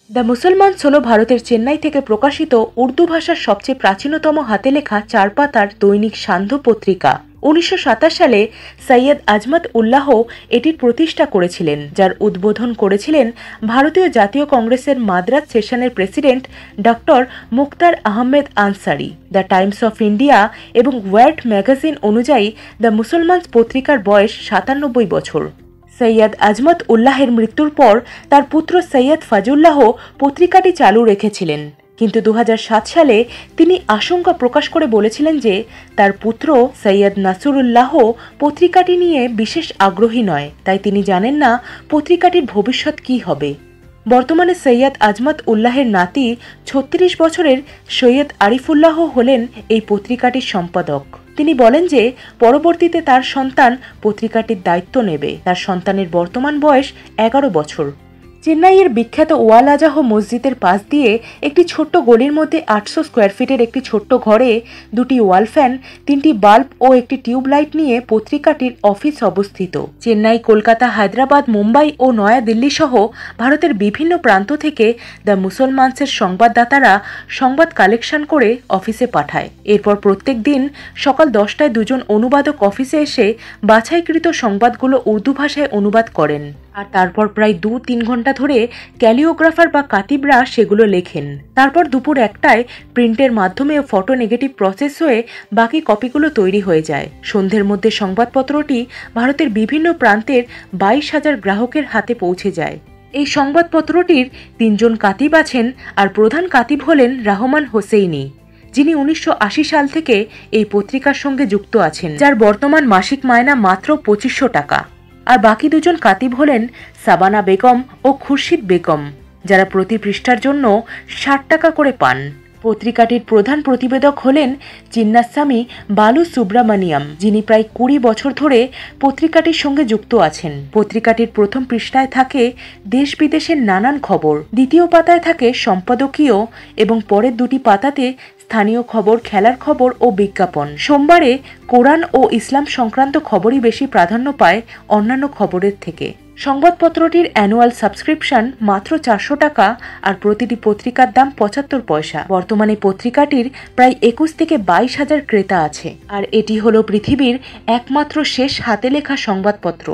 The মুসলমানস হল ভারতের চেন্নাই থেকে প্রকাশিত উর্দু ভাষার সবচেয়ে প্রাচীনতম হাতে লেখা 4 পাতার দৈনিক সান্ধ্য পত্রিকা। 1927 সালে সৈয়দ আজমত উল্লাহ এটির প্রতিষ্ঠা করেছিলেন, যার উদ্বোধন করেছিলেন ভারতীয় জাতীয় কংগ্রেসের মাদ্রাজ সেশনের president doctor Mukhtar Ahmed Ansari. The Times of India এবং ওয়ার্ড ম্যাগাজিন অনুযায়ী দ্য মুসলমানস পত্রিকার বয়স 97 বছর। সৈয়দ আজমত উল্লাহের মৃত্যুর পর তার পুত্র সৈয়দ ফাজুল্লাহ পত্রিকাটি চালু রেখেছিলেন, কিন্তু 2007 সালে তিনি আশঙ্কা প্রকাশ করে বলেছিলেন যে তার পুত্র সৈয়দ নাসরুল্লাহ পত্রিকাটি নিয়ে বিশেষ আগ্রহী নয়, তাই তিনি জানেন না পত্রিকাটির ভবিষ্যৎ কী হবে। বর্তমানে সৈয়দ আজমত উল্লাহের নাতি 36 বছরের সৈয়দ আরিফুল্লাহ হলেন এই পত্রিকাটির সম্পাদক। তিনি বলেন যে পরবর্তীতে তার সন্তান পত্রিকাটির দায়িত্ব নেবে। তার সন্তানের বর্তমান বয়স 11 বছর। চেন্নাইয়ের বিখ্যাত ওয়াল আজাহ মসজিদের পাশ দিয়ে একটি ছোট্ট গলির মধ্যে 800 স্কোয়ার ফিটের একটি ছোট্ট ঘরে 2টি ওয়াল ফ্যান, 3টি বাল্ব ও একটি টিউবলাইট নিয়ে পত্রিকাটির অফিস অবস্থিত। চেন্নাই, কলকাতা, হায়দ্রাবাদ, মুম্বাই ও নয়াদিল্লি সহ ভারতের বিভিন্ন প্রান্ত থেকে দ্য মুসলমানসের সংবাদদাতারা সংবাদ কালেকশন করে অফিসে পাঠায়। এরপর প্রত্যেক দিন সকাল 10টায় 2জন অনুবাদক অফিসে এসে বাছাইকৃত সংবাদগুলো উর্দু ভাষায় অনুবাদ করেন, আর তারপর প্রায় 2-3 ঘন্টা ধরে ক্যালিওগ্রাফার বা কাতিবরা সেগুলো লেখেন। তারপর দুপুর 1টায় প্রিন্টের মাধ্যমে ফটো নেগেটিভ প্রসেস হয়ে বাকি কপিগুলো তৈরি হয়ে যায়। সন্ধ্যের মধ্যে সংবাদপত্রটি ভারতের বিভিন্ন প্রান্তের 22,000 গ্রাহকের হাতে পৌঁছে যায়। এই সংবাদপত্রটির 3জন কাতিব আছেন, আর প্রধান কাতিব হলেন রহমান হোসেইনি, যিনি 1980 সাল থেকে এই পত্রিকার সঙ্গে যুক্ত আছেন, যার বর্তমান মাসিক মায়না মাত্র 2500 টাকা। আর বাকি 2জন কাতিব হলেন সাবানা বেগম ও খুরশিদ বেগম, যারা প্রতি পৃষ্ঠার জন্য 60 টাকা করে পান। পত্রিকাটির প্রধান প্রতিবেদক হলেন চিন্নাস্বামী বালু সুব্রামানিয়াম, যিনি প্রায় 20 বছর ধরে পত্রিকাটির সঙ্গে যুক্ত আছেন। পত্রিকাটির প্রথম পৃষ্ঠায় থাকে দেশ বিদেশের নানান খবর, দ্বিতীয় পাতায় থাকে সম্পাদকীয় এবং পরের 2টি পাতাতে স্থানীয় খবর, খেলার খবর ও বিজ্ঞাপন। সোমবারে কোরআন ও ইসলাম সংক্রান্ত খবরই বেশি প্রাধান্য পায় অন্যান্য খবরের থেকে। সংবাদপত্রটির অ্যানুয়াল সাবস্ক্রিপশন মাত্র 400 টাকা, আর প্রতিটি পত্রিকার দাম 75 পয়সা। বর্তমানে পত্রিকাটির প্রায় 21 থেকে 22,000 ক্রেতা আছে, আর এটি হলো পৃথিবীর একমাত্র শেষ হাতে লেখা সংবাদপত্র